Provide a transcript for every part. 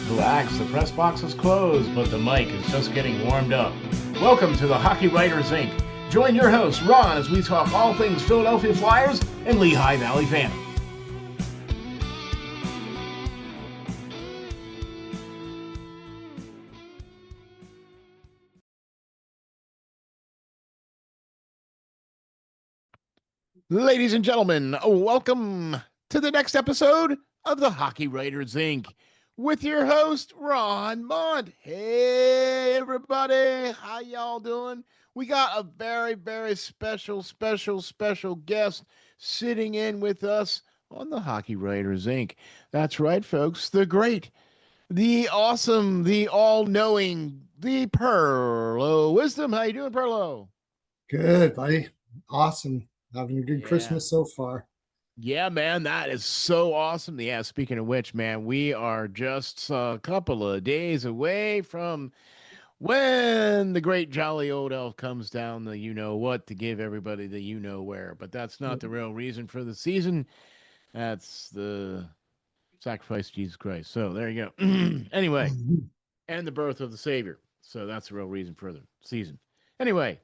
Relax, the press box is closed, but the mic is just getting warmed up. Welcome to the Hockey Writers Inc. Join your host, Ron, as we talk all things Philadelphia Flyers and Lehigh Valley Phantom. Ladies and gentlemen, welcome to the next episode of the Hockey Writers Inc. with your host, Ron Mont. Hey, everybody. How y'all doing? We got a very, very special guest sitting in with us on the Hockey Writers Inc. That's right, folks. The great, the awesome, the all-knowing, the Pearlo Wisdom. How you doing, Pearlo? Good, buddy. Awesome. Having a good Yeah. Christmas so far. Yeah, man, that is so awesome. Yeah, speaking of which, man, we are just a couple of days away from when the great jolly old elf comes down the you know what to give everybody the you know where. But that's not the real reason for the season. That's the sacrifice of Jesus Christ. So there you go. Anyway, and the birth of the Savior. So that's the real reason for the season. Anyway,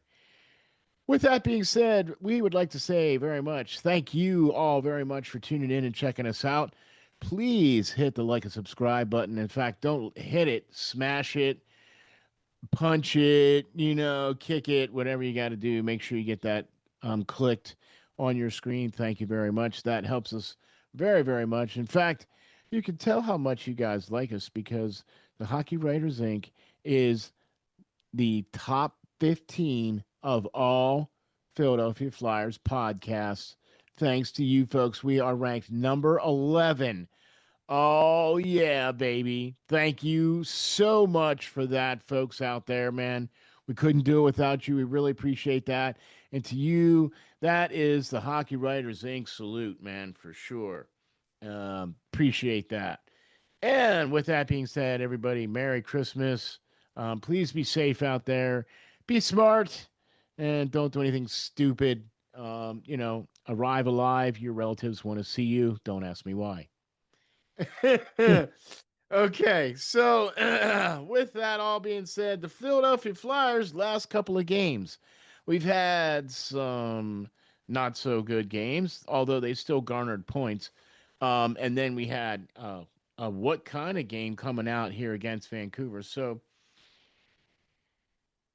with that being said, we would like to say very much thank you all very much for tuning in and checking us out. Please hit the like and subscribe button. In fact, don't hit it, smash it, punch it, kick it, whatever you got to do. Make sure you get that clicked on your screen. Thank you very much. That helps us very, very much. In fact, you can tell how much you guys like us because the Hockey Writers Inc. is the top 15 of all Philadelphia Flyers podcasts. Thanks to you folks, we are ranked number 11. Oh, yeah, baby. Thank you so much for that, folks out there, man. We couldn't do it without you. We really appreciate that. And to you, that is the Hockey Writers Inc. salute, man, for sure. Appreciate that. And with that being said, everybody, Merry Christmas. Please be safe out there. Be smart and don't do anything stupid. Arrive alive. Your relatives want to see you. Don't ask me why. Okay, so with that all being said, the Philadelphia Flyers last couple of games, we've had some not so good games, although they still garnered points. And then we had a what kind of game coming out here against Vancouver. So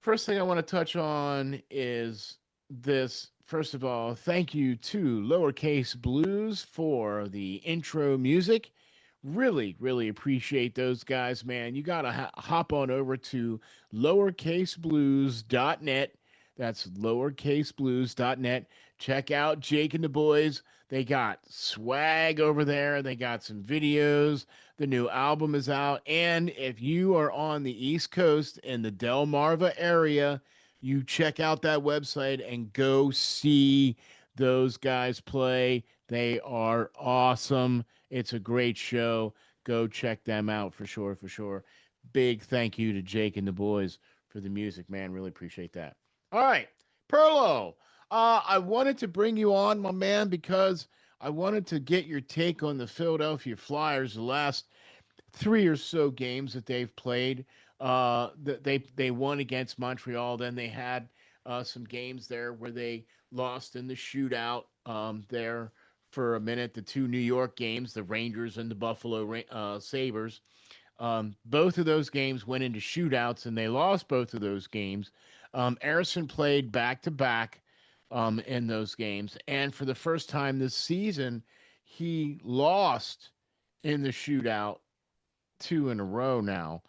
first thing I want to touch on is this. First of all, thank you to Lowercase Blues for the intro music. Really, really appreciate those guys, man. You got to hop on over to lowercaseblues.net. That's lowercaseblues.net. Check out Jake and the boys. They got swag over there. They got some videos. The new album is out. And if you are on the East Coast in the Delmarva area, you check out that website and go see those guys play. They are awesome. It's a great show. Go check them out for sure, for sure. Big thank you to Jake and the boys for the music, man. Really appreciate that. All right, Perlo. I wanted to bring you on, my man, because I wanted to get your take on the Philadelphia Flyers, the last three or so games that they've played. They won against Montreal. Then they had some games there where they lost in the shootout there for a minute. The two New York games, the Rangers and the Buffalo Sabres. Both of those games went into shootouts, and they lost both of those games. Ersson played back to back in those games, and for the first time this season, he lost in the shootout two in a row now.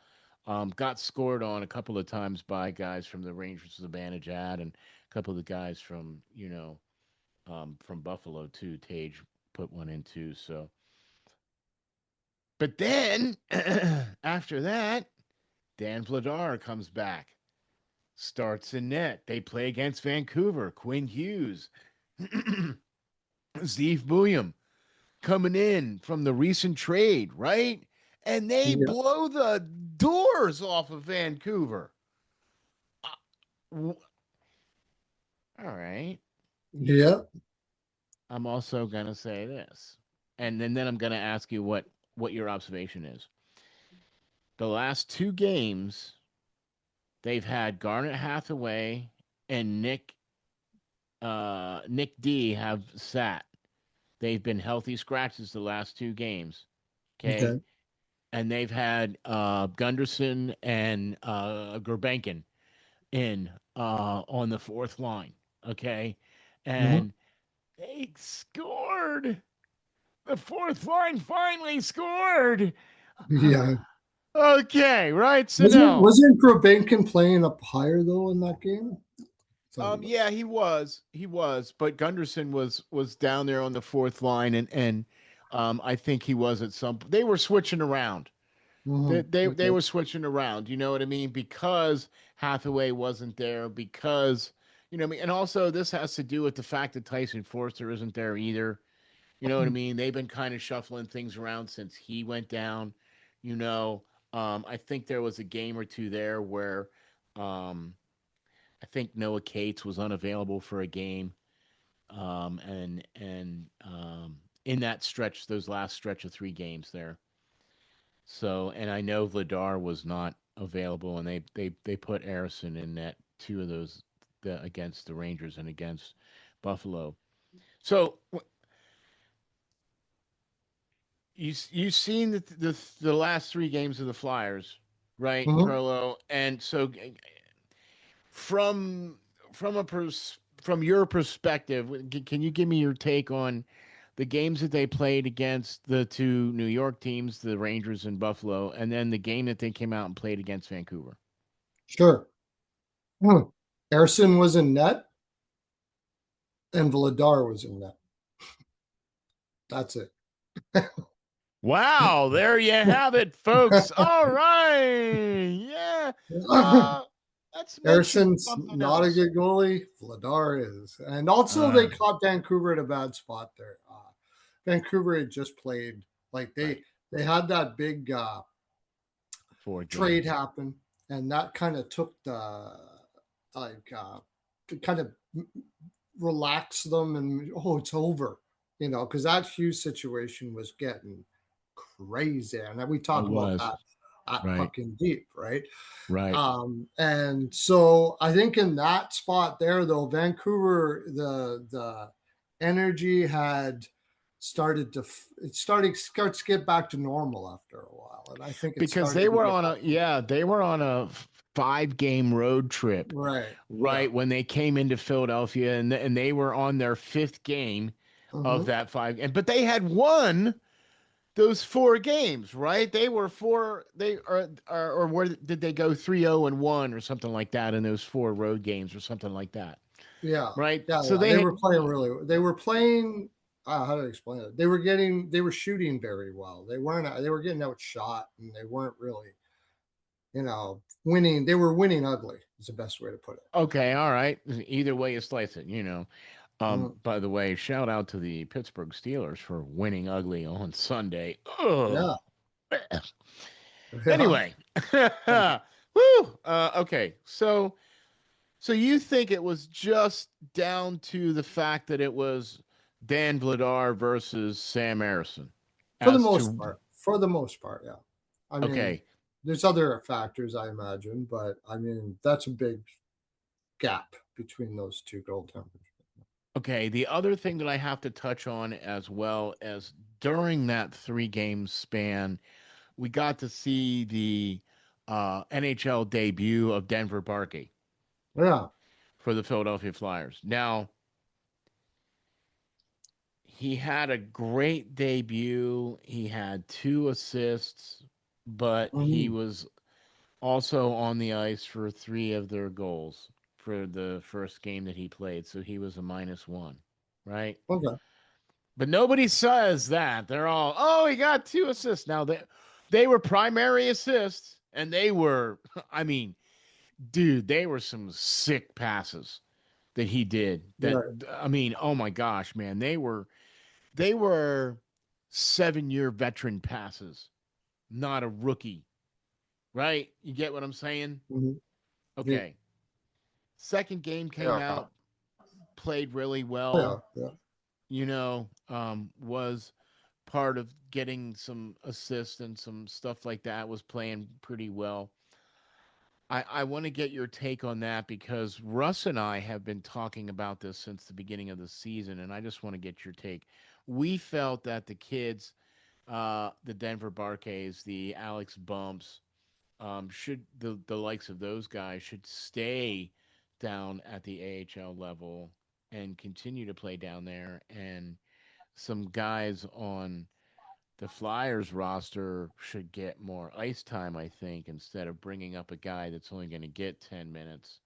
Got scored on a couple of times by guys from the Rangers, the Banajad, and a couple of the guys from from Buffalo too. Tage put one in too. So, but then after that, Dan Vladar comes back, starts in net. They play against Vancouver. Quinn Hughes, Steve William coming in from the recent trade, right? And they Yeah. blow the doors off of Vancouver. All right. Yeah. I'm also gonna say this, and then I'm gonna ask you what your observation is. The last two games, they've had Garnet Hathaway and Nick D have sat. They've been healthy scratches the last two games. Okay. Okay. And they've had Gunderson and Gerbenkin in on the fourth line. Okay. Hmm. And they scored. The fourth line finally scored. Yeah. Okay, right. So Wasn't now, wasn't Grobankin playing up higher though in that game? Thought he yeah, was. he was, but Gunderson was down there on the fourth line, and I think he was at some. They were switching around. Hmm. They Okay. were switching around. You know what I mean? Because Hathaway wasn't there. Because you know what I mean. And also, this has to do with the fact that Tyson Forster isn't there either. You know what I mean? They've been kind of shuffling things around since he went down. You know, I think there was a game or two there where um, I think Noah Cates was unavailable for a game, and in that stretch, those last stretch of three games there. So, and I know Vladar was not available, and they put Ersson in that two of those against the Rangers and against Buffalo. So you've seen the last three games of the Flyers, right, Hmm. Perlo? And so from from your perspective, can you give me your take on the games that they played against the two New York teams, the Rangers and Buffalo, and then the game that they came out and played against Vancouver? Sure. Hmm. Ersson was in net and Vladar was in net. That's it. Wow, there you have it, folks. All right. Yeah. Uh let's mention Ersson's something not a else. good goalie. Vladar is. And also, they Uh caught Vancouver at a bad spot there. Vancouver had just played, like, right. they had that big Four trade games. happen, and that kind of took the, like, kind of relax them, and oh, it's over, because that Hughes situation was getting crazy, and we It talk about was. that at Right. Pucking Deep, right? Right. And so I think in that spot there, though, Vancouver, the energy had started to it starts to get back to normal after a while, and I think it Because started they to were get on back a to yeah, they were on a 5 game road trip, right. Yeah. right, when they came into Philadelphia, and they were on their fifth game of Hmm. that five, and but they had won those 4 games, right? They were four. They or where did they go 3-0-1 or something like that in those 4 road games or something like that, Yeah. right? Yeah. So Yeah. they They had were playing really. They were playing. How to explain it? They were getting. They were shooting very well. They weren't. They were getting outshot, and they weren't really, winning. They were winning ugly. Is the best way to put it. okay, all right. Either way you slice it, Mm. By the way, shout out to the Pittsburgh Steelers for winning ugly on Sunday. Yeah. Oh, Yeah. anyway, woo. Okay, so you think it was just down to the fact that it was Dan Vladar versus Sam Harrison For the as most to part. For the most part, yeah. I mean, okay, there's other factors, I imagine, but I mean, that's a big gap between those two goaltenders. okay. The other thing that I have to touch on as well as during that 3 game span, we got to see the NHL debut of Denver Barkey Yeah. for the Philadelphia Flyers. Now, he had a great debut. He had 2 assists, but he Mhm. was also on the ice for 3 of their goals for the first game that he played. So he was a -1, right? Okay. But nobody says that. They're all, oh, he got 2 assists. Now they were primary assists, and they were, I mean, dude, they were some sick passes that he did. That Right. I mean, oh my gosh, man, they were 7-year veteran passes, not a rookie, right? You get what I'm saying? Mhm. Yeah. Okay. Second game came Yeah. out, played really Yeah. well, Yeah. was part of getting some assists and some stuff like that, was playing pretty well. I want to get your take on that because Russ and I have been talking about this since the beginning of the season, and I just want to get your take. We felt that the kids, the Denver Barcays, the Alex Bumps, should the likes of those guys should stay down at the AHL level and continue to play down there, and some guys on the Flyers roster should get more ice time, I think, instead of bringing up a guy that's only going to get 10 minutes.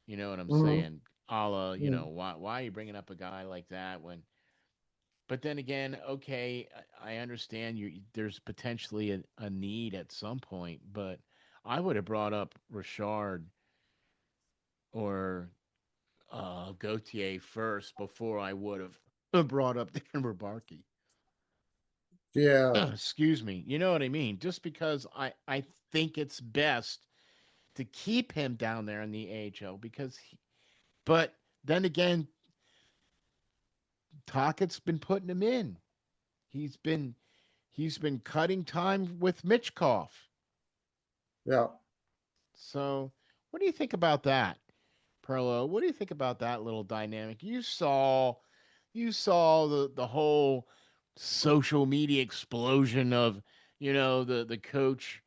You know what I'm Mm-hmm. saying? A la, Mm-hmm. why are you bringing up a guy like that when. But then again, okay, I understand there's potentially a need at some point, but I would have brought up Richard or Gautier first before I would have brought up Denver Barkey. Yeah. Excuse me. You know what I mean? Just because I think it's best to keep him down there in the AHL but then again, Tockett's been putting him in. He's been he's been cutting time with Michkov. Yeah. So, what do you think about that, Perlo? What do you think about that little dynamic? You saw the whole social media explosion of the coach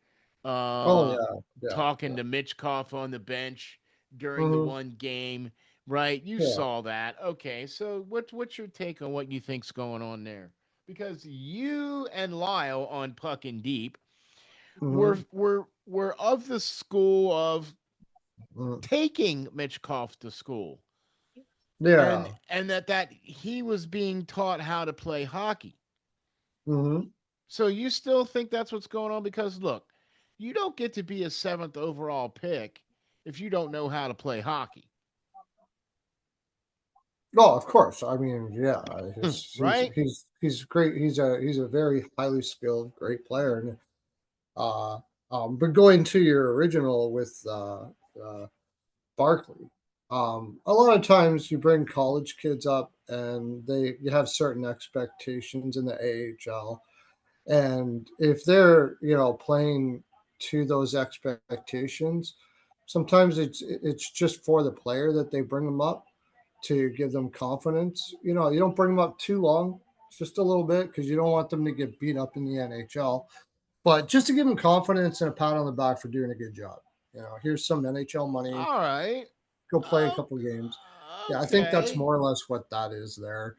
Oh uh yeah. Yeah. talking Yeah. to Michkov on the bench during the Mm-hmm. one game, right? You Yeah. saw that. Okay, so what's your take on what you think's going on there? Because you and Lyle on Puck and Deep were Mm-hmm. were were of the school of Mm-hmm. taking Michkov to school, and Yeah. that he was being taught how to play hockey. Mm-hmm. So you still think that's what's going on? Because look, you don't get to be a seventh overall pick if you don't know how to play hockey, Oh, of course. I mean, yeah. He's right? he's great. He's a very highly skilled, great player. And uh, but going to your original with Barkley. A lot of times you bring college kids up and they you have certain expectations in the AHL, and if they're playing to those expectations, sometimes it's just for the player that they bring them up to give them confidence. You don't bring them up too long, just a little bit, because you don't want them to get beat up in the NHL, but just to give them confidence and a pat on the back for doing a good job. Here's some NHL money, All right. go play a Oh, couple games. Yeah, I think that's okay. more or less what that is there.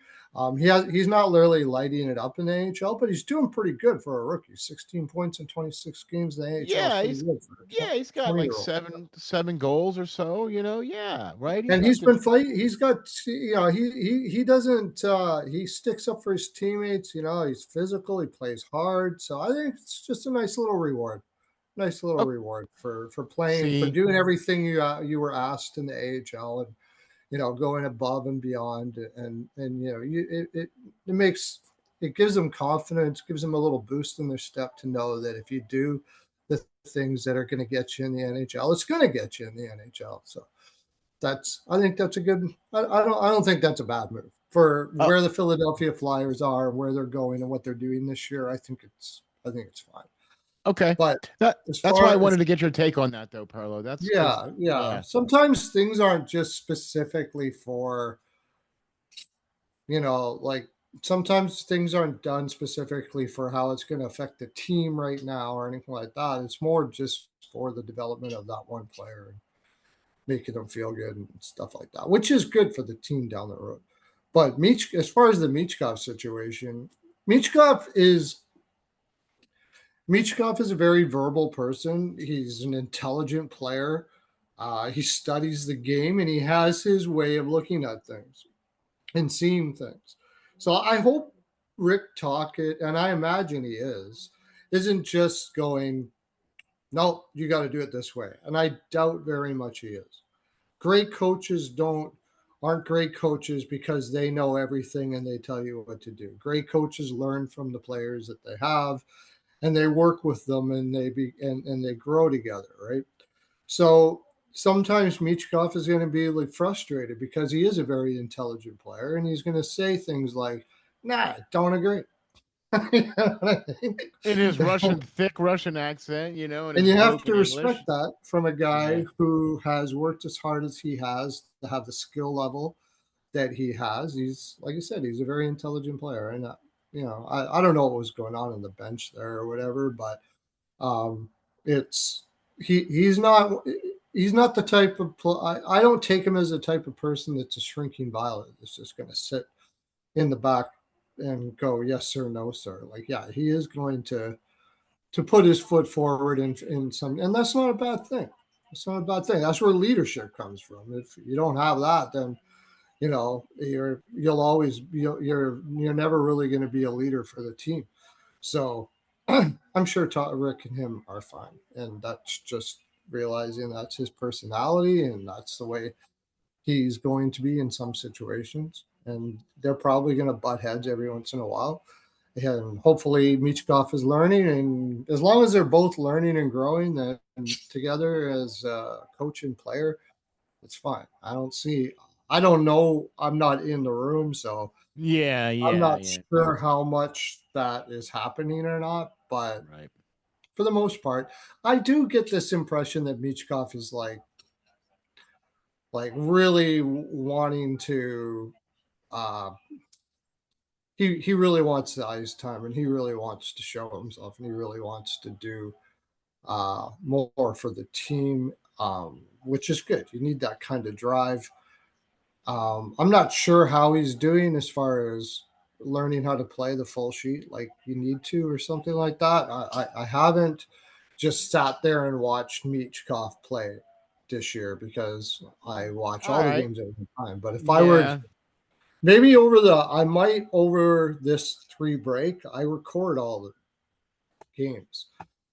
He's not literally lighting it up in the AHL, but he's doing pretty good for a rookie. 16 points in 26 games in the AHL is Yeah, pretty good for a he's got 20 like year old. seven goals or so. Yeah, right. He's And got he's good. been fighting. He's got, he doesn't, he sticks up for his teammates. He's physical. He plays hard. So I think it's just a nice little reward. Nice little Oh, reward for playing, for see, doing everything you were asked in the AHL, and going above and beyond, and it makes, it gives them confidence, gives them a little boost in their step to know that if you do the things that are going to get you in the NHL, it's going to get you in the NHL. So I think that's a good. I don't think that's a bad move for oh, where the Philadelphia Flyers are, where they're going, and what they're doing this year. I think it's fine. okay. But as That's why I far as wanted to get your take on that, though, Parlo. That's because yeah, yeah, yeah. sometimes things aren't just specifically for like sometimes things aren't done specifically for how it's going to affect the team right now or anything like that. It's more just for the development of that one player and making them feel good and stuff like that, which is good for the team down the road. But as far as the Michkov situation, Michkov is Michkov is a very verbal person. He's an intelligent player. He studies the game and he has his way of looking at things and seeing things. So I hope Rick Tocchet, and I imagine he isn't just going, no, you got to do it this way. And I doubt very much he is. Great coaches aren't great coaches because they know everything and they tell you what to do. Great coaches learn from the players that they have and they work with them and and they grow together, right? So sometimes Michkov is going to be like frustrated because he is a very intelligent player and he's going to say things like, "Nah, don't agree." You know what I mean? In his Russian, thick Russian accent, and And his you have to broken respect English. that from a guy Yeah. who has worked as hard as he has to have the skill level that he has. He's, like I said, he's a very intelligent player. And, I don't know what was going on the bench there or whatever, but um, it's, he's not the type of, I don't take him as the type of person that's a shrinking violet that's just going to sit in the back and go, yes, sir, no, sir. Like, yeah, he is going to put his foot forward in some, and that's not a bad thing. It's not a bad thing. That's where leadership comes from. If you don't have that, then you'll always you're never really going to be a leader for the team. So I'm sure Rick and him are fine, and that's just realizing that's his personality and that's the way he's going to be in some situations. And they're probably going to butt heads every once in a while. And hopefully Michkov is learning. And as long as they're both learning and growing then together as a coach and player, it's fine. I don't know. I'm not in the room, so Yeah, I'm yeah, not yeah. sure how much that is happening or not. But Right. for the most part, I do get this impression that Michkov is like really wanting to uh, he really wants the ice time and he really wants to show himself and he really wants to do more for the team, which is good. You need that kind of drive. I'm not sure how he's doing as far as learning how to play the full sheet like you need to or something like that. I haven't just sat there and watched Michkov play this year because I watch All all the right. games every time. But if I were Yeah. maybe I might over this three break, I record all the games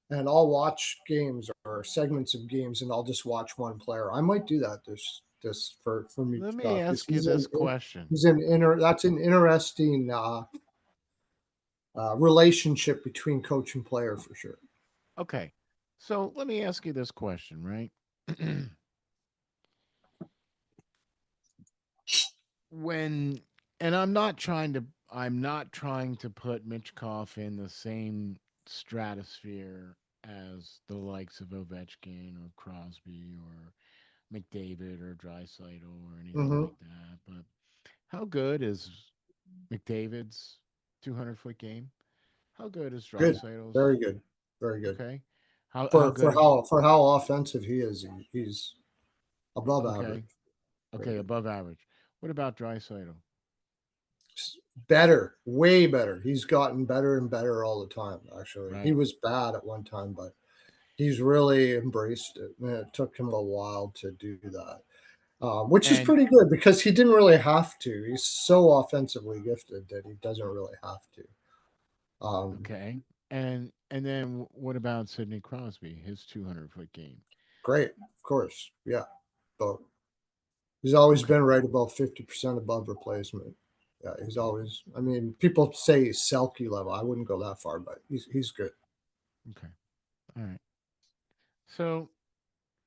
and I'll watch games or segments of games and I'll just watch one player. I might do that this for me Let me because ask you this question. he's an that's an interesting relationship between coach and player for sure. Okay. So let me ask you this question, right? when and I'm not trying to put Michkov in the same stratosphere as the likes of Ovechkin or Crosby or McDavid or Drysaitel or anything Mm-hmm. like that. But how good is McDavid's 200-foot game? How good is Good, Drysaitel's? very good, very good Okay. How good for is how offensive he is. He's above okay? average. Very Okay, good. above average. What about Drysaitel? Better, way better. He's gotten better and better all the time. Actually, he Right. was bad at one time, but he's really embraced it. And it took him a while to do that, which is And pretty good because he didn't really have to. He's so offensively gifted that he doesn't really have to. Um, okay. And then what about Sidney Crosby, his 200-foot game? Great, of course, yeah, but he's always Okay. been right about 50% above replacement. Yeah, he's always. I mean, people say he's Selkie level. I wouldn't go that far, but he's good. Okay. All right. So,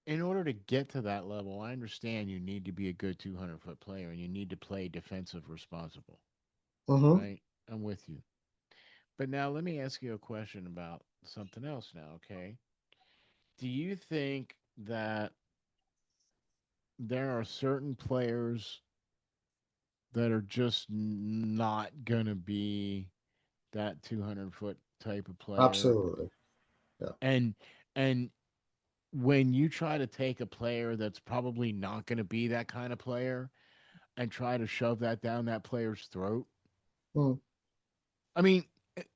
in order to get to that level, I understand you need to be a good 200-foot player and you need to play defensive responsible, Mm-hmm. right? I'm with you. But now let me ask you a question about something else now, okay? Do you think that there are certain players that are just not going to be that 200-foot type of player? Absolutely. Yeah. And and when you try to take a player that's probably not going to be that kind of player and try to shove that down that player's throat, Mm. I mean,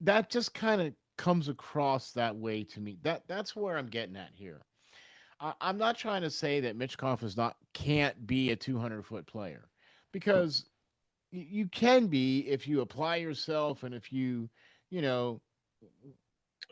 that just kind of comes across that way to me. That's where I'm getting at here. I'm not trying to say that Michkov is not can't be a 200-foot player because you can be if you apply yourself and if you know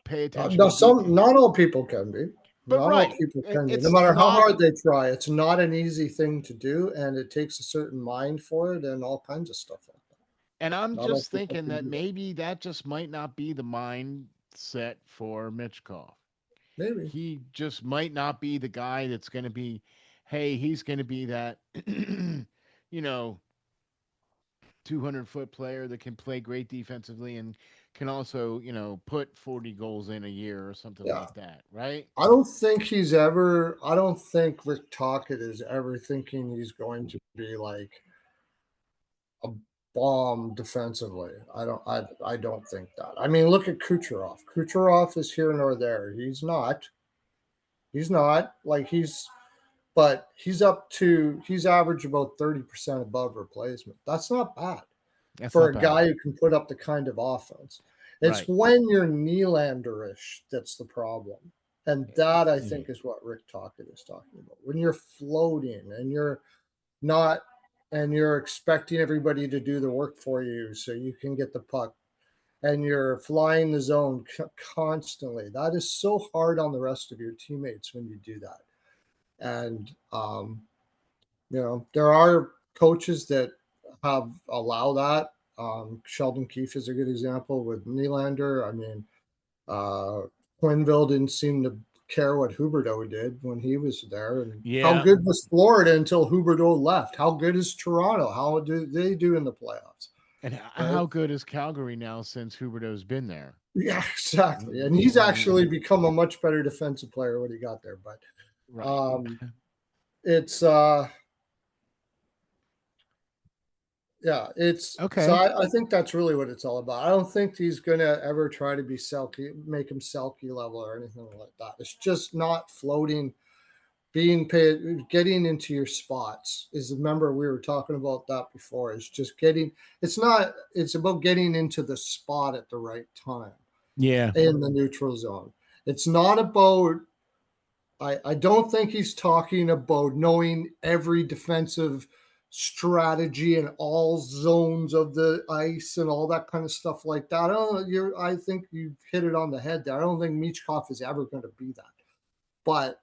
pay attention No, to detail. not all people can be. But Not all right, people can be. No it's matter how not. hard they try, it's not an easy thing to do, and it takes a certain mind for it, and all kinds of stuff like that. And I'm Not all just people thinking can that do that. maybe that just might not be the mindset for Michkov. Maybe. He just might not be the guy that's going to be, hey, he's going to be that, you know, 200-foot player that can play great defensively and can also, put 40 goals in a year or something Yeah. like that, right? I don't think Rick Tocchet is ever thinking he's going to be like a bomb defensively. I don't think that. I mean, look at Kucherov. Kucherov is here nor there. He's not. He's not like but he's average about 30% above replacement. That's not bad That's for not a bad. guy who can put up the kind of offense. It's Right. when you're Nylanderish that's the problem. And that I Mm. think is what Rick Tocchet is talking about. When you're floating and you're not and you're expecting everybody to do the work for you so you can get the puck and you're flying the zone constantly. That is so hard on the rest of your teammates when you do that. And there are coaches that have allow that. Sheldon Keefe is a good example with Nylander. I mean, uh, Quinville didn't seem to care what Huberdeau did when he was there. And how Yeah. good was Florida until Huberdeau left? How good is Toronto? How do they do in the playoffs? And Right? how good is Calgary now since Huberto's been there? Yeah, exactly. And he's actually become a much better defensive player when he got there. But Right. um, it's yeah, it's so Okay. I think that's really what it's all about. I don't think he's gonna ever try to be Selkie, make him Selkie level or anything like that. It's just not floating, being paid, getting into your spots. Is remember we were talking about that before. It's just getting. It's not. It's about getting into the spot at the right time Yeah. in the neutral zone. It's not about. I don't think he's talking about knowing every defensive strategy and all zones of the ice and all that kind of stuff like that. I think you hit it on the head there. I don't think Michkov is ever going to be that. But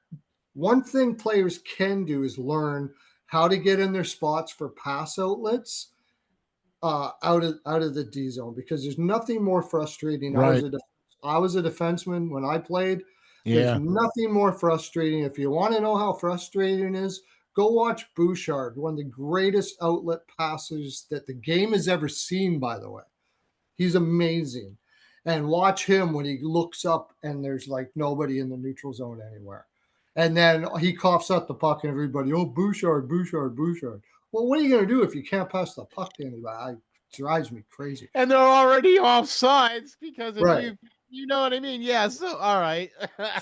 one thing players can do is learn how to get in their spots for pass outlets out of the D zone because there's nothing more frustrating. Right. I was a defenseman when I played. There's Yeah. nothing more frustrating. If you want to know how frustrating it is, go watch Bouchard, one of the greatest outlet passers that the game has ever seen. By the way, he's amazing. And watch him when he looks up and there's like nobody in the neutral zone anywhere. And then he coughs out the puck and everybody, oh, Bouchard, Bouchard, Bouchard. Well, what are you going to do if you can't pass the puck to anybody? It drives me crazy. And they're already off sides because if Right. you know what I mean? Yeah. So, all right.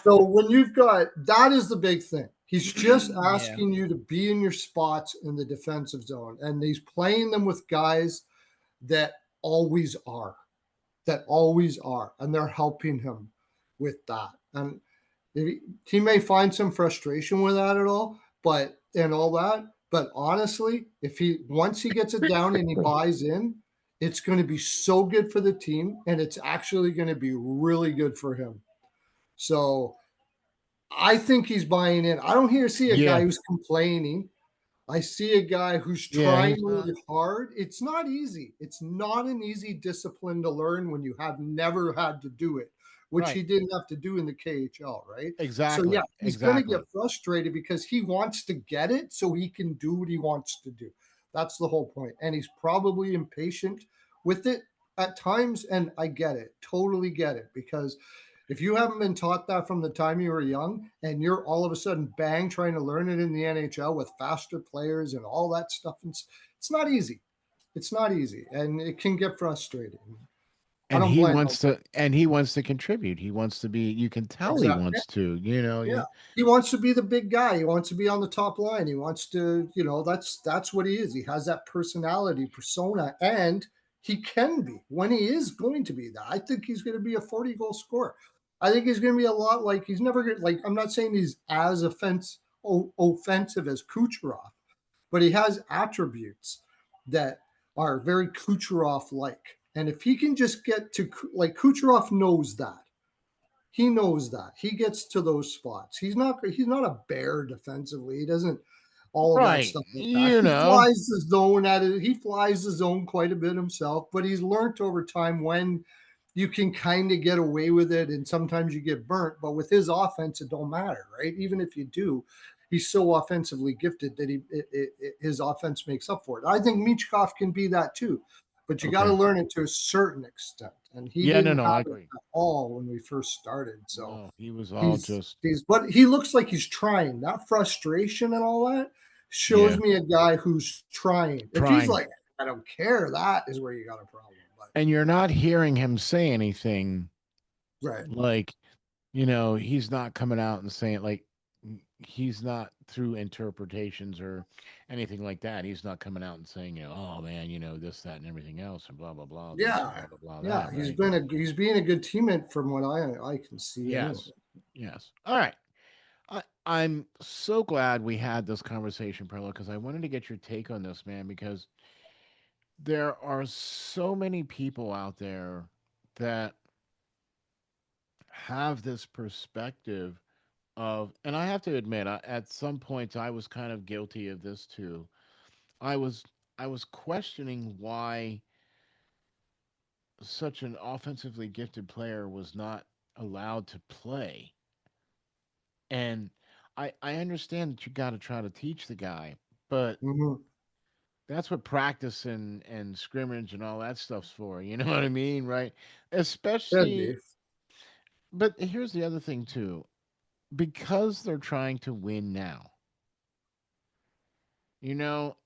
So when you've got that is the big thing. He's just Yeah. asking you to be in your spots in the defensive zone. And he's playing them with guys that always are. That always are. And they're helping him with that. And he may find some frustration with that at all, but and all that. But honestly, if he once he gets it down and he buys in, it's going to be so good for the team, and it's actually going to be really good for him. So I think he's buying in. I don't see a guy Yeah. who's complaining. I see a guy who's Yeah. trying He's not. really hard. It's not easy. It's not an easy discipline to learn when you have never had to do it, which he Right. didn't have to do in the KHL, right? So yeah, Exactly. he's going to get Exactly. frustrated because he wants to get it so he can do what he wants to do. That's the whole point. And he's probably impatient with it at times, and I get it. Totally get it because if you haven't been taught that from the time you were young and you're all of a sudden bang trying to learn it in the NHL with faster players and all that stuff, it's not easy. It's not easy and it can get frustrating. I And don't he blame wants him. to and he wants to contribute. He wants to be, you can tell he Exactly. wants to, Yeah. yeah. He wants to be the big guy. He wants to be on the top line. He wants to, that's what he is. He has that personality, persona, and he can be when he is going to be that. I think he's going to be a 40 goal scorer. I think he's going to be a lot like he's never going to, like, I'm not saying he's as offensive as Kucherov, but he has attributes that are very Kucherov like. And if he can just get to, like, Kucherov knows that. He knows that. He gets to those spots. He's not a bear defensively. He doesn't all of that Right. stuff like that. He You flies the zone at it. He flies the zone quite a bit himself, but he's learned over time when you can kind of get away with it and sometimes you get burnt. But with his offense, it don't matter, right? Even if you do, he's so offensively gifted that his offense makes up for it. I think Michkov can be that too, but you got to Okay. learn it to a certain extent. and he Yeah, no, didn't no, I have it agree. at all when we first started. So No, he was all he's just but he looks like he's trying. That frustration and all that shows yeah, me a guy who's trying. If he's trying. like, I don't care, that is where you got a problem. But And you're not hearing him say anything right, like, he's not coming out and saying like he's not through interpretations or anything like that. He's not coming out and saying, oh man, this, that, and everything else, and blah blah blah, this and yeah, blah blah blah yeah, that, he's right? being a good teammate from what I can see anyway. Yes. Yes. All right. I'm so glad we had this conversation, Perla, because I wanted to get your take on this, man, because there are so many people out there that have this perspective of, and I have to admit, at some points I was kind of guilty of this too. I was I was questioning why such an offensively gifted player was not allowed to play. And I understand that you got to try to teach the guy, but Mm-hmm. that's what practice and scrimmage and all that stuff's for. You know what I mean, right? Could be. Especially, but here's the other thing too. Because they're trying to win now.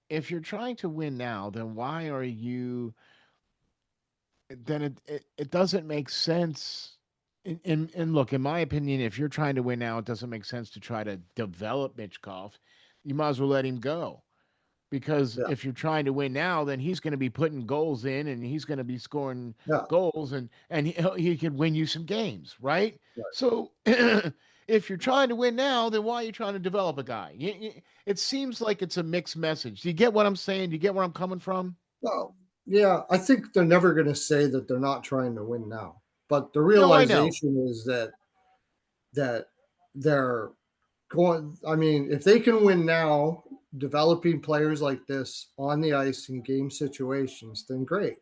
If you're trying to win now, then why are you then it doesn't make sense. And look, in my opinion, if you're trying to win now, it doesn't make sense to try to develop Michkov. You might as well let him go. Because Yeah, if you're trying to win now, then he's going to be putting goals in and he's going to be scoring yeah, goals and he could win you some games, right? right. So if you're trying to win now, then why are you trying to develop a guy? It seems like it's a mixed message. Do you get what I'm saying? Do you get where I'm coming from? Well, yeah, I think they're never going to say that they're not trying to win now. But the No, I know. realization is that they're going. I mean, if they can win now, developing players like this on the ice in game situations, then great.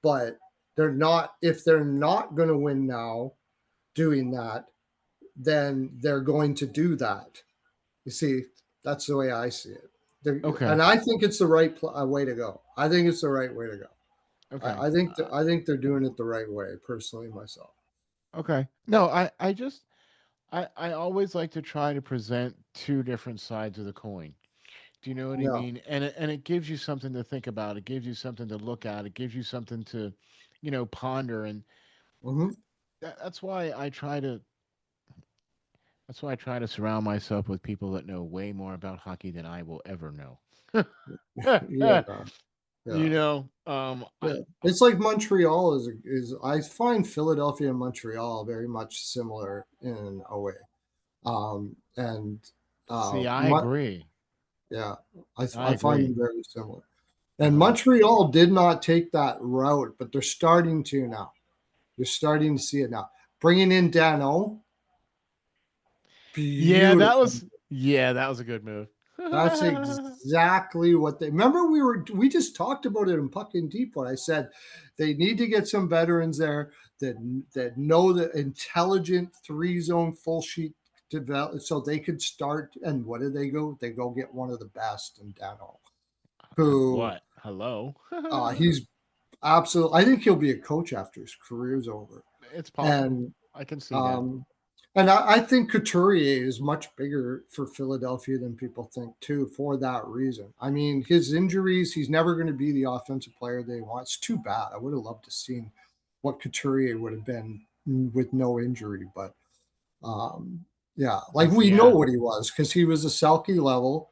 But they're not. If they're not going to win now, doing that, then they're going to do that. You see, that's the way I see it. Okay. And I think it's the right way to go. I think it's the right way to go. Okay. I think they're doing it the right way, personally, myself. Okay. No, I just I always like to try to present two different sides of the coin. Do you know what I Yeah. mean? And it gives you something to think about. It gives you something to look at. It gives you something to, ponder. And Hmm. that's why I try to surround myself with people that know way more about hockey than I will ever know. Yeah. Yeah. I Yeah. It's like Montreal is I find Philadelphia and Montreal very much similar in a way. And see. I Mon- agree. yeah, I I find agree. them very similar. And Um, Montreal did not take that route, but they're starting to now. You're starting to see it now. Bringing in Dano, beautiful. yeah, that was a good move. That's exactly what they remember. We just talked about it in Puck and Deep when I said they need to get some veterans there that know the intelligent three zone full sheet develop so they could start. And what do they go? They go get one of the best in Dano, who What? Hello? he's absolutely. I think he'll be a coach after his career's over. It's possible. And I can see that. um, I think Couturier is much bigger for Philadelphia than people think too, for that reason. I mean, his injuries, he's never going to be the offensive player they want. It's too bad. I would have loved to seen what Couturier would have been with no injury, but yeah, like we know Yeah. what he was because he was a Selkie level,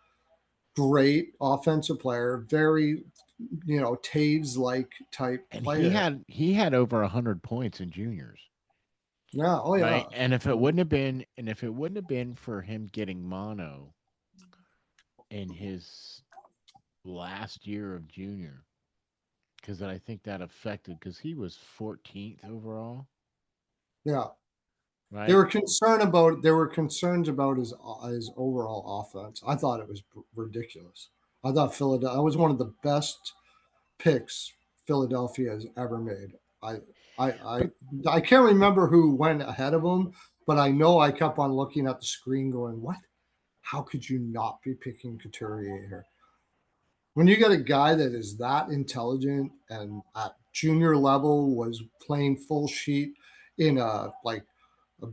great offensive player, very Taves like type And player. he had over 100 points in juniors, Yeah, oh right? yeah. And if it wouldn't have been for him getting mono in his last year of junior, because I think that affected because he was 14th overall, Yeah. right? There were concerns about his overall offense. I thought it was ridiculous. I thought Philadelphia was one of the best picks Philadelphia has ever made. I I I But I can't remember who went ahead of him, but I know I kept on looking at the screen going, "What? How could you not be picking Couturier here?" when you got a guy that is that intelligent and at junior level was playing full sheet in a like a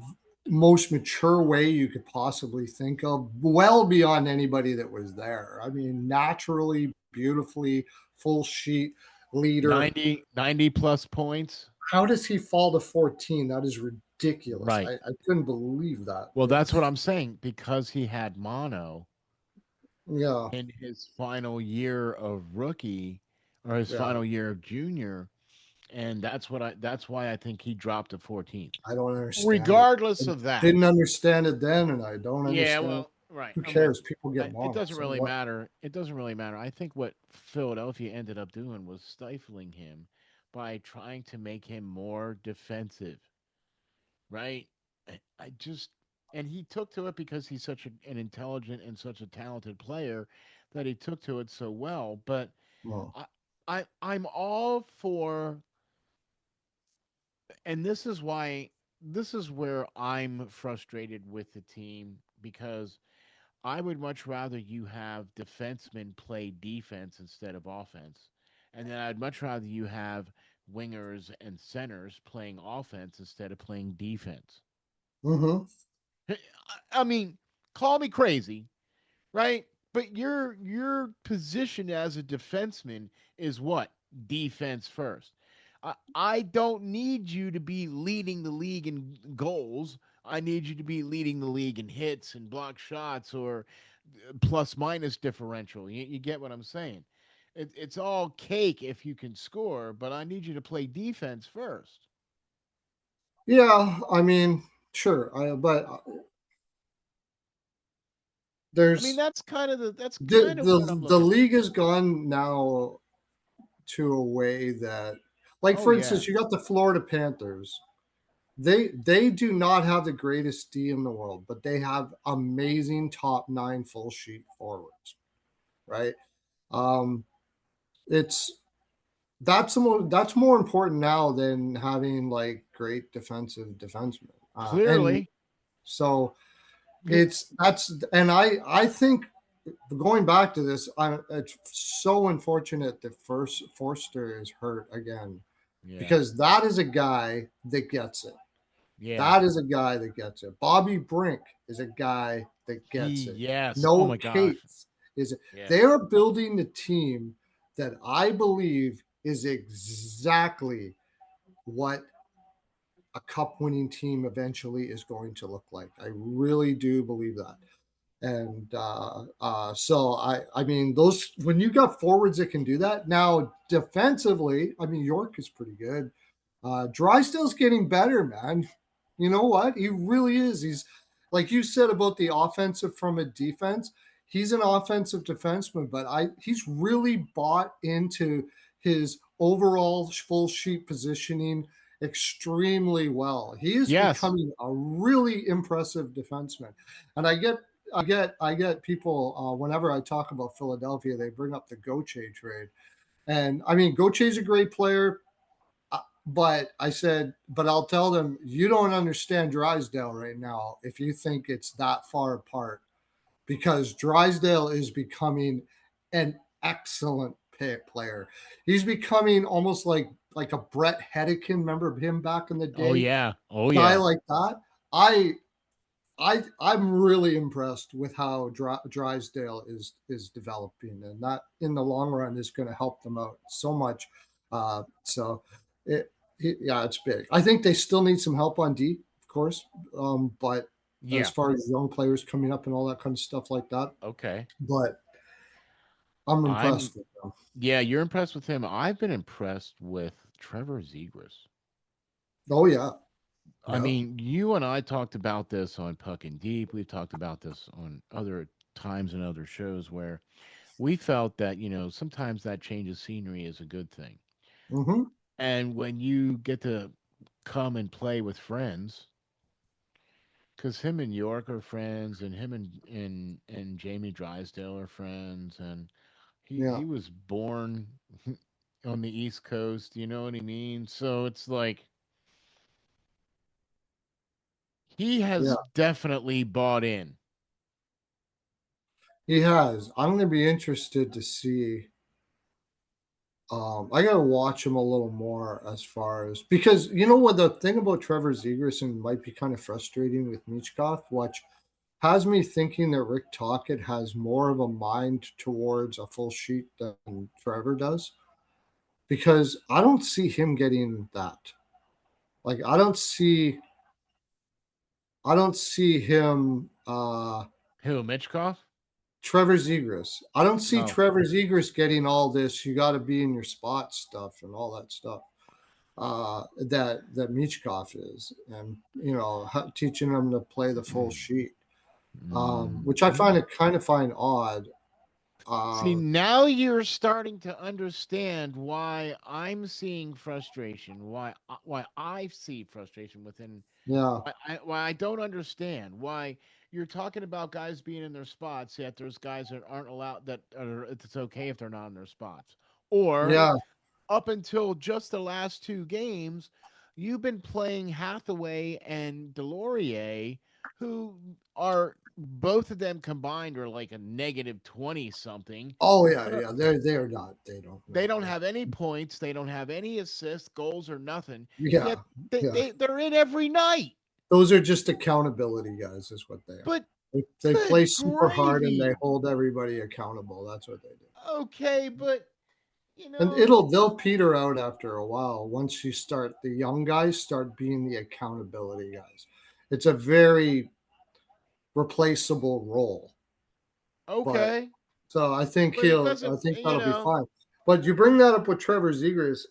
most mature way you could possibly think of, well beyond anybody that was there. I mean, naturally, beautifully, full sheet leader. 90 plus points. How does he fall to 14? That is ridiculous. Right. I couldn't believe that. Well, that's what I'm saying because he had mono Yeah, in his final year of rookie or his yeah. final year of junior, and that's why I think he dropped to 14th. I don't understand it. I Regardless of that. didn't understand it then, and I don't Yeah, understand it. well, right. Who I'm like cares? People get it mono. doesn't So really what? matter. It doesn't really matter. I think what Philadelphia ended up doing was stifling him by trying to make him more defensive, right? I just and he took to it because he's such an intelligent and such a talented player that he took to it so well. But Well, I, I'm all for, and this is where I'm frustrated with the team because I would much rather you have defensemen play defense instead of offense. And then I'd much rather you have wingers and centers playing offense instead of playing defense. mm-hmm. I mean, call me crazy, right? But your position as a defenseman is what? Defense first. I don't need you to be leading the league in goals. I need you to be leading the league in hits and block shots or plus minus differential. You get what I'm saying? It's all cake if you can score, but I need you to play defense first. Yeah, I mean, sure. But I mean, there's that's the kind of what I'm the looking at. league has gone now to a way that, like Oh for yeah, instance, you got the Florida Panthers. They do not have the greatest D in the world, but they have amazing top nine full sheet forwards, right? Um, it's that's more important now than having like great defensive defensemen. And clearly. so it's that's and I think going back to this, it's so unfortunate that first Forster is hurt again Yeah, because that is a guy that gets it. yeah. That is a guy that gets it. Bobby Brink is a guy that gets it. Yes. Oh No my gosh. Cates is. Yeah. They are building the team that I believe is exactly what a cup winning team eventually is going to look like. I really do believe that. And so I mean, those when you got forwards that can do that. Now defensively, I mean, York is pretty good. Drysdale's getting better, man. You know what? He really is. He's like you said about the offensive from a defense. He's an offensive defenseman, but he's really bought into his overall full sheet positioning extremely well. He is Yes. becoming a really impressive defenseman. And I get people whenever I talk about Philadelphia, they bring up the Gauthier trade, and I mean Gauthier's a great player, but I said, but I'll tell them you don't understand Drysdale right now if you think it's that far apart because Drysdale is becoming an excellent player. He's becoming almost like a Brett Hedican. Remember him back in the Oh day? yeah. Oh Guy yeah. like that. I I'm really impressed with how Drysdale is developing, and that in the long run is going to help them out so much. So, yeah, it's big. I think they still need some help on D, of course, but as Yeah. far as young players coming up and all that kind of stuff like that, Okay. but I'm I'm impressed with them. yeah, you're impressed with him. I've been impressed with Trevor Zegras. Oh yeah, I yeah, mean, you and I talked about this on Puck and Deep. We've talked about this on other times and other shows where we felt that, sometimes that change of scenery is a good thing. mm-hmm. And when you get to come and play with friends, because him and York are friends, and him and Jamie Drysdale are friends, and Yeah, he was born on the East Coast. You know what I mean? So it's like he yeah. has definitely bought in. He has. I'm going to be interested to see. I gotta watch him a little more as far as because you know what the thing about Trevor Zegras and might be kind of frustrating with Michkov, which has me thinking that Rick Tocchet has more of a mind towards a full sheet than Trevor does because I don't see him getting that. Like I don't see him Who, Michkov? Trevor Zegras. I don't see No. Trevor Zegras getting all this you got to be in your spot stuff and all that stuff. That Michkov is, and teaching them to play the full sheet, which I Mhm. find it kind of find odd. See, Uh, now you're starting to understand why I'm seeing frustration, why I see frustration within yeah, why I don't understand why you're talking about guys being in their spots, yet there's guys that aren't allowed that are it's okay if they're not in their spots. Or yeah. up until just the last two games, you've been playing Hathaway and Delorier, who are both of them combined are like a negative 20 something. Oh yeah, yeah. They're not. They don't They know. don't have any points, they don't have any assists, goals, or nothing. Yeah, Yet they, yeah. they, they're in every night. Those are just accountability guys, is what they are. But They play good super hard and they gravy. hold everybody accountable. That's what they do. Okay, but you And know, they'll peter out after a while once you start the young guys start being the accountability guys. It's a very replaceable role. But okay, so but it I doesn't. think You that'll be know, fine. But you bring that up with Trevor Zegras.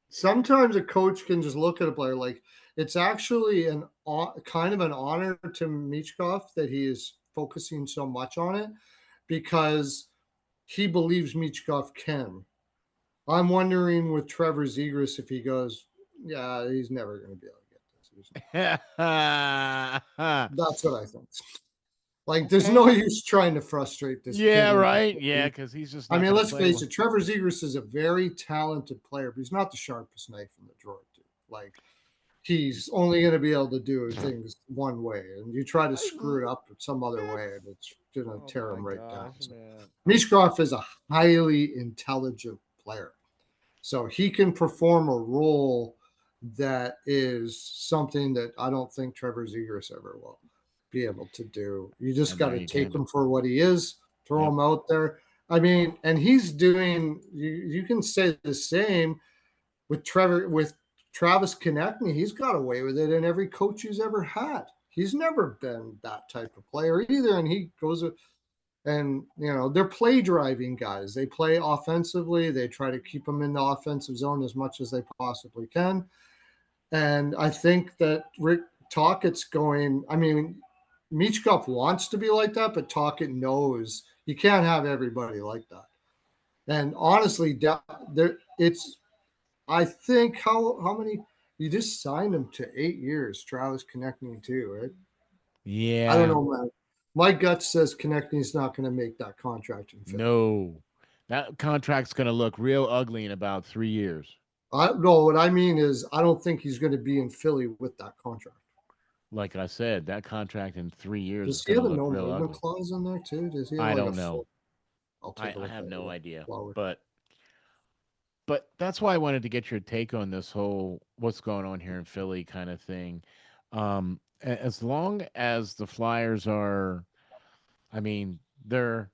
Sometimes a coach can just look at a player like it's actually kind of an honor to Michkov that he is focusing so much on it because he believes Michkov can. I'm wondering with Trevor Zegras if he goes, yeah, he's never going to be able to get this. That's what I think. Like, there's no okay, use trying to frustrate this yeah, kid. right, yeah, because he's just I not mean, going to let's play face one. it. Trevor Zegras is a very talented player, but he's not the sharpest knife in the drawer, dude. Like, he's only going to be able to do things one way, and you try to I, screw it up some other that's way, and it's going to oh tear my him right down. gosh, So, man. Mishkov is a highly intelligent player. So he can perform a role that is something that I don't think Trevor Zegras ever will be able to do. You just And got there to you take go. him for what he is, throw Yep. him out there. I mean, and he's doing. You can say the same with Travis Konechny. He's got away with it in every coach he's ever had. He's never been that type of player either, and he goes and they're play driving guys. They play offensively. They try to keep them in the offensive zone as much as they possibly can. And I think that Rick Tocchet's going. I mean, Michkov wants to be like that, but Tocchet knows you can't have everybody like that. And honestly, there it's. I think how many you just signed him to 8 years. Travis Konechny too, right? I don't Yeah. know, man. My gut says Konechny's not going to make that contract in Philly. No. That contract's going to look real ugly in about 3 years. I no, what I mean is I don't think he's going to be in Philly with that contract. Like I said, that contract in 3 years is Does he going to have a look no real movement ugly. clause in there too? Does he have I like a don't know. full? I'll take a I look have at no it idea. while we're. But that's why I wanted to get your take on this whole what's going on here in Philly kind of thing. As long as the Flyers are, I mean, they're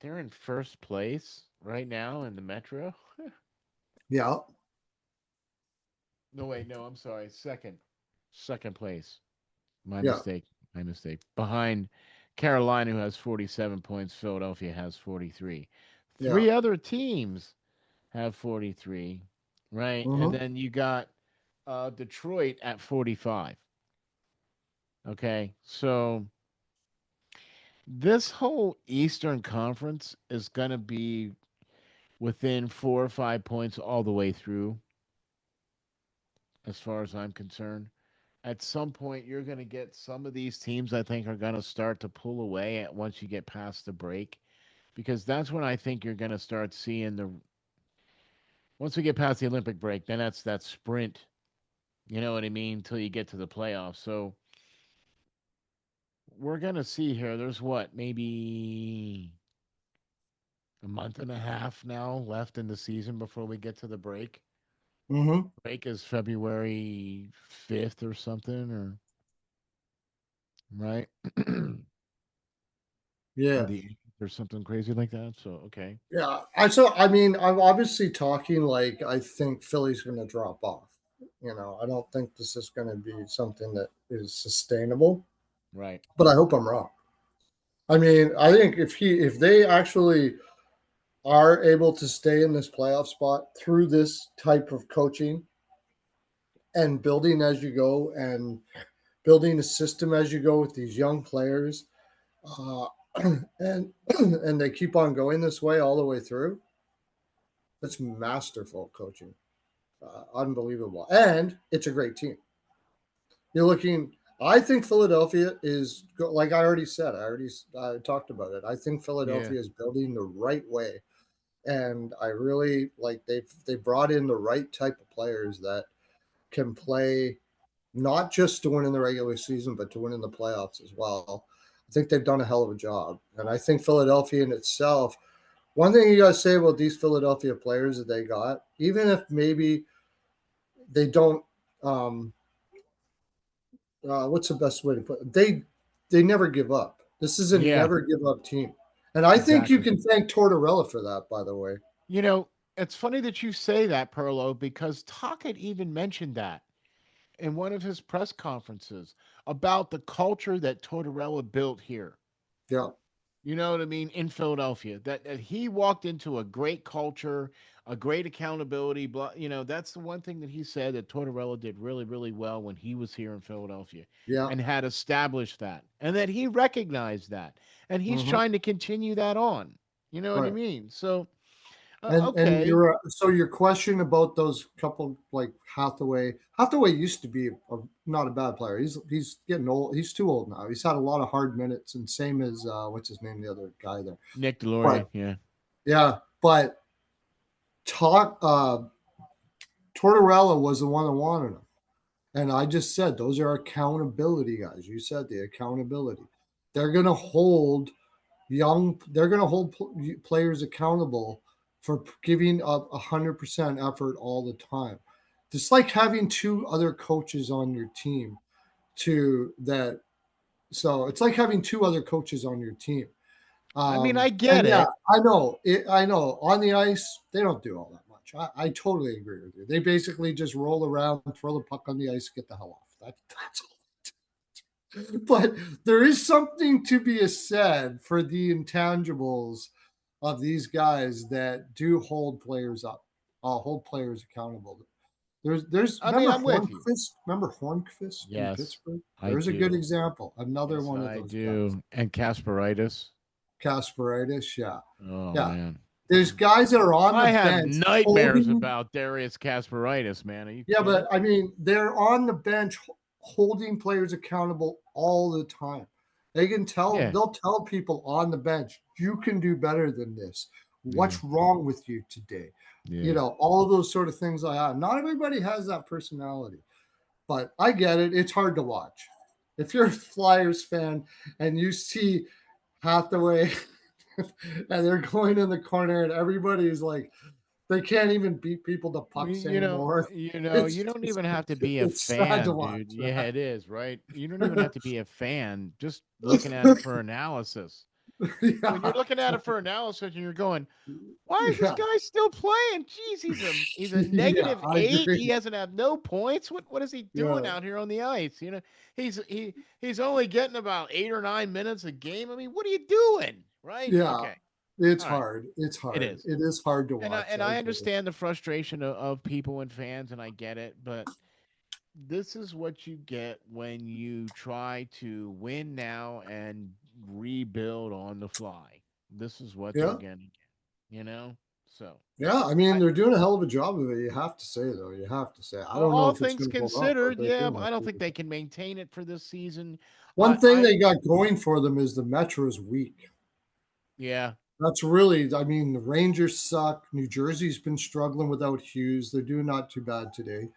in first place right now in the Metro. Yeah, No, wait, no, I'm sorry. Second place. My yeah, mistake. My mistake. Behind Carolina, who has 47 points, Philadelphia has 43. yeah. Three other teams have 43, right? And Mm-hmm. then you got Detroit at 45. Okay. So this whole Eastern Conference is going to be within 4 or 5 points all the way through, as far as I'm concerned. At some point, you're going to get some of these teams I think are going to start to pull away at once you get past the break, because that's when I think you're going to start seeing the once we get past the Olympic break, then that's that sprint. You know what I mean? Until you get to the playoffs. So we're gonna see here. There's what, maybe a month and a half now left in the season before we get to the break. Mm-hmm. Break is February 5th or something, or right, or Yeah. the 8th or something crazy like that. So okay, Yeah. I mean, I'm obviously talking like I think Philly's going to drop off. I don't think this is going to be something that is sustainable, right. but I hope I'm wrong. I mean, I think if they actually are able to stay in this playoff spot through this type of coaching and building as you go and building a system as you go with these young players, uh, and and they keep on going this way all the way through. That's masterful coaching, unbelievable, and it's a great team. You're looking. I think Philadelphia is like I already said. I talked about it. I think Yeah. Philadelphia is building the right way, and I really like they brought in the right type of players that can play not just to win in the regular season, but to win in the playoffs as well. I think they've done a hell of a job. And I think Philadelphia in itself, one thing you got to say about these Philadelphia players that they got, even if maybe they don't, um, what's the best way to put it? They never give up. This is a Yeah, never give up team. And I think you exactly. can thank Tortorella for that, by the way. You know, it's funny that you say that, Perlo, because Tockett even mentioned that in one of his press conferences about the culture that Tortorella built here. Yeah. You know what I mean? In Philadelphia, that he walked into a great culture, a great accountability. That's the one thing that he said that Tortorella did really, really well when he was here in Philadelphia Yeah. and had established that, and that he recognized that, and he's Mm-hmm. trying to continue that on. You know what I Right. mean? So, And okay, you're so your question about those couple like Hathaway used to be not a bad player. He's getting old. He's too old now. He's had a lot of hard minutes, and same as what's his name, the other guy there. Nick Deloria, But yeah. yeah, but talk Tortorella was the one that wanted him, and I just said those are accountability guys. You said the accountability. They're gonna hold they're going to hold players accountable for giving up 100% effort all the time. Just like having two other coaches on your team to that. So it's like having two other coaches on your team. I mean, I And get yeah, it. I know on the ice, they don't do all that much. I totally agree with you. They basically just roll around, throw the puck on the ice, get the hell off. That's all. But there is something to be said for the intangibles of these guys that do hold players up, hold players accountable. There's I mean, remember I'm with you. Hornquist in Yes, Pittsburgh. I There's a good do. example. Another Yes, one of I those guys. do. And Kasperitis. Casperitis, yeah, Oh yeah. man. There's guys that are on the I have bench nightmares holding. about Darius Kasperitis, man. Are you Yeah, but kidding? I mean, they're on the bench holding players accountable all the time. Yeah. They'll tell people on the bench, you can do better than this. Yeah. What's wrong with you today? Yeah. All of those sort of things like that. Not everybody has that personality, but I get it. It's hard to watch. If you're a Flyers fan and you see Hathaway and they're going in the corner and everybody's like, they can't even beat people to Well, pucks anymore. you don't even have to be a It's sad to fan, watch dude. Yeah, that. it is, right? You don't even have to be a fan. Just looking at it for analysis. When you're Yeah, looking at it for analysis and you're going, why is this yeah, guy still playing? Jeez, he's a yeah. negative I eight. He agree. hasn't had no points. What is he doing Yeah, out here on the ice? He's only getting about 8 or 9 minutes a game. I mean, what are you doing? Right? yeah. Okay. It's All right. hard. It's It hard. is. It is hard to And I watch. and I I agree. understand the frustration of people and fans, and I get it, but this is what you get when you try to win now and rebuild on the fly. This is what you're Yeah, gonna get, you know? So yeah. I mean, I they're doing a hell of a job of it. You have to say, though. You have to say. I don't know all if it's things going to hold up, but considered, they're yeah, doing but it. I don't think they can maintain it for this season. One thing I they got going for them is the Metro is weak. Yeah. That's really, I mean, the Rangers suck. New Jersey's been struggling without Hughes. They're doing not too bad today.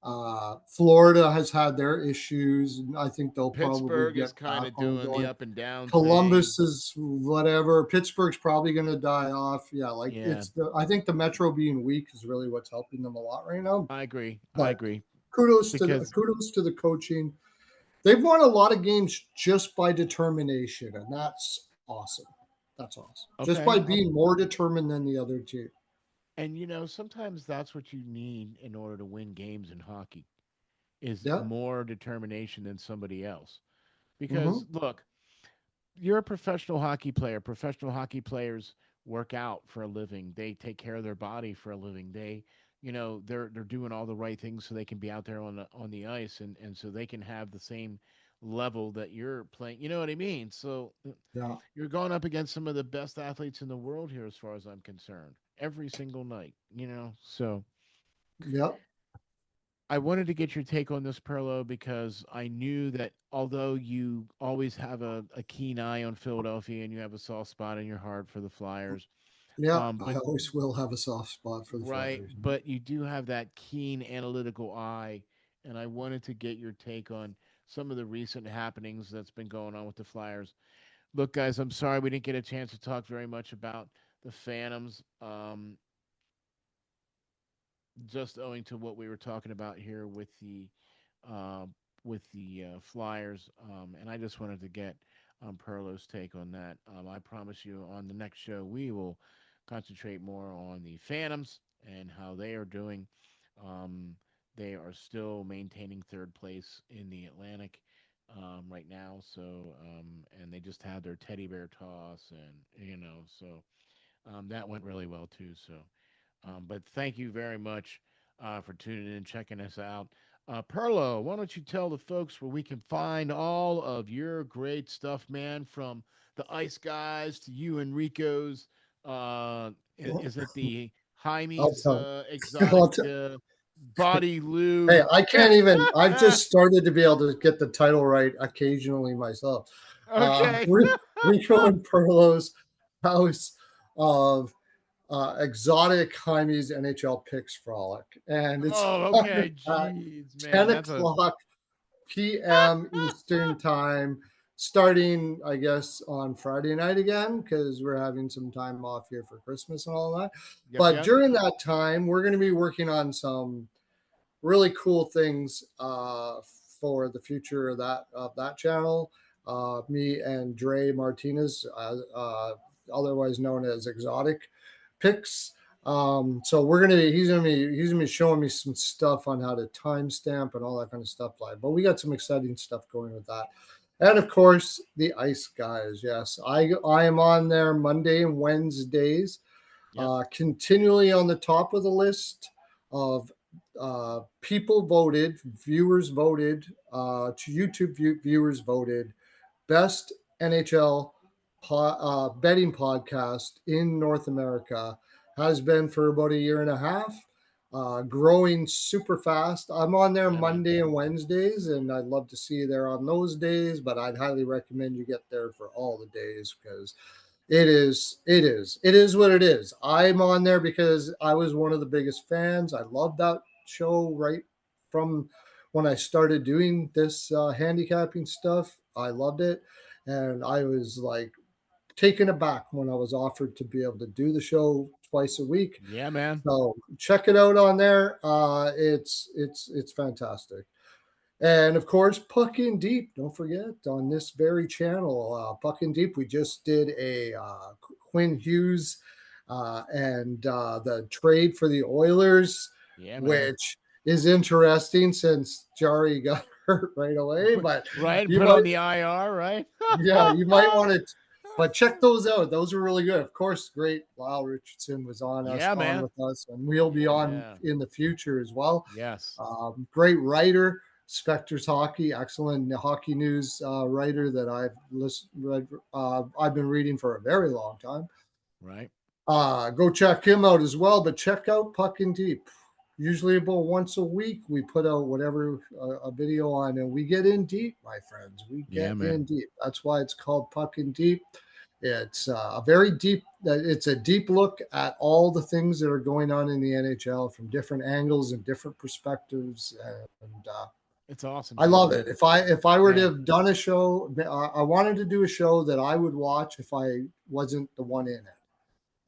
Florida has had their issues, and I think they'll probably Pittsburgh is get kind back of on doing the going. up and down thing. Columbus is whatever. Pittsburgh's probably going to die off. Yeah, like Yeah, it's the. I think the Metro being weak is really what's helping them a lot right now. I agree. I But agree because kudos to the coaching. They've won a lot of games just by determination, and that's awesome. That's awesome. Just okay, by being more determined than the other team. and sometimes that's what you need in order to win games in hockey is Yeah. more determination than somebody else. Mm-hmm. Because look, you're a professional hockey player. Professional hockey players work out for a living. They take care of their body for a living. They're doing all the right things so they can be out there on the ice and so they can have the same level that you're playing. You know what I mean? So Yeah. you're going up against some of the best athletes in the world here as far as I'm concerned. Every single night. So Yep. I wanted to get your take on this, Perlo, because I knew that although you always have a keen eye on Philadelphia and you have a soft spot in your heart for the Flyers, Yeah. I but always will have a soft spot for the right, Flyers. but you do have that keen analytical eye, and I wanted to get your take on some of the recent happenings that's been going on with the Flyers. Look, guys, I'm sorry we didn't get a chance to talk very much about the Phantoms. Just owing to what we were talking about here uh, with the Flyers, and I just wanted to get Perlo's take on that. I promise you, on the next show, we will concentrate more on the Phantoms and how they are doing. Um, they are still maintaining third place in the Atlantic right now. So, and they just had their teddy bear toss, and so that went really well too. So, but thank you very much for tuning in and checking us out. Perlo, why don't you tell the folks where we can find all of your great stuff, man, from the Ice Guys to you and Rico's. Is it the I'll Jaime's tell. exotic I'll tell. body Hey, lube? I can't even. I've just started to be able to get the title right occasionally myself. Okay. Rico and Perlo's House of Exotic Jaime's NHL Picks Frolic, and it's Oh, on okay. at Jeez, man. 10 o'clock p.m. Eastern time, starting, I guess, on Friday night again, because we're having some time off here for Christmas and all that. Yep, But yep. during that time, we're going to be working on some really cool things for the future of that channel. Me and Dre Martinez, otherwise known as Exotic Picks. So he's gonna be showing me some stuff on how to timestamp and all that kind of stuff live. But we got some exciting stuff going with that. And of course, the Ice Guys. Yes, I am on there Monday and Wednesdays, Yep. continually on the top of the list of people voted, viewers voted, to YouTube viewers voted best NHL betting podcast in North America. Has been for about a year and a half, growing super fast. I'm on there Yeah, man. Monday and Wednesdays, and I'd love to see you there on those days, but I'd highly recommend you get there for all the days because it is what it is. I'm on there because I was one of the biggest fans. I loved that show right from when I started doing this handicapping stuff. I loved it, and I was like taken aback when I was offered to be able to do the show twice a week. Yeah, man. So check it out on there. It's fantastic. And of course, Puck in Deep. Don't forget on this very channel, Puck in Deep. We just did a Quinn Hughes and the trade for the Oilers, Yeah, man. which is interesting since Jari got hurt right away. But Right, and you put on might, the IR, right? yeah, you might want to. But check those out; those are really good. Of course, great. Lyle Richardson was Yeah, on man. with us, and we'll be on Yeah. in the future as well. Yes. Great writer, Spectre's Hockey, excellent hockey news writer that I've been reading for a very long time. Right. Go check him out as well. But check out Puck in Deep. Usually about once a week, we put out whatever a video on, and we get in deep, my friends. We Yeah, get man. in deep. That's why it's called Puck in Deep. It's a very deep. It's a deep look at all the things that are going on in the NHL from different angles and different perspectives, and It's awesome, I love Jason. it. And If I were to yeah, have done a show, I wanted to do a show that I would watch if I wasn't the one in it,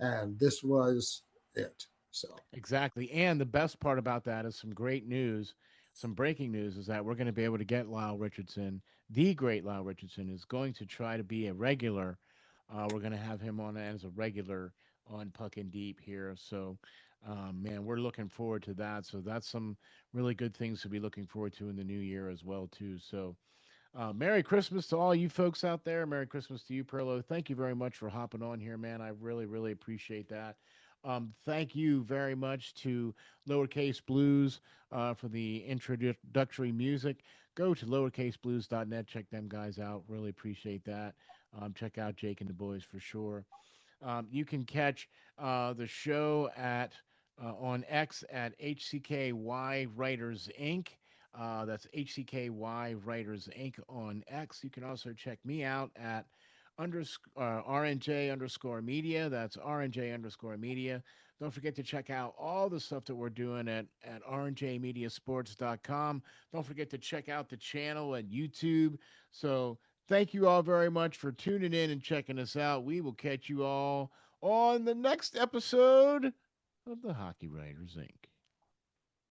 and this was it. So exactly. And the best part about that is some great news, some breaking news is that we're going to be able to get Lyle Richardson. The great Lyle Richardson is going to try to be a regular. We're going to have him on as a regular on Puck and Deep here. So, man, we're looking forward to that. So that's some really good things to be looking forward to in the new year as well, too. So, Merry Christmas to all you folks out there. Merry Christmas to you, Perlo. Thank you very much for hopping on here, man. I really, really appreciate that. Thank you very much to Lowercase Blues for the introductory music. Go to lowercaseblues.net. Check them guys out. Really appreciate that. Check out Jake and the boys for sure. You can catch the show at on X at HCKY Writers Inc. That's HCKY Writers Inc. on X. You can also check me out at RNJ underscore media. That's RNJ underscore media. Don't forget to check out all the stuff that we're doing at rnjmediasports.com. Don't forget to check out the channel at YouTube. So thank you all very much for tuning in and checking us out. We will catch you all on the next episode of the Hockey Writers Inc.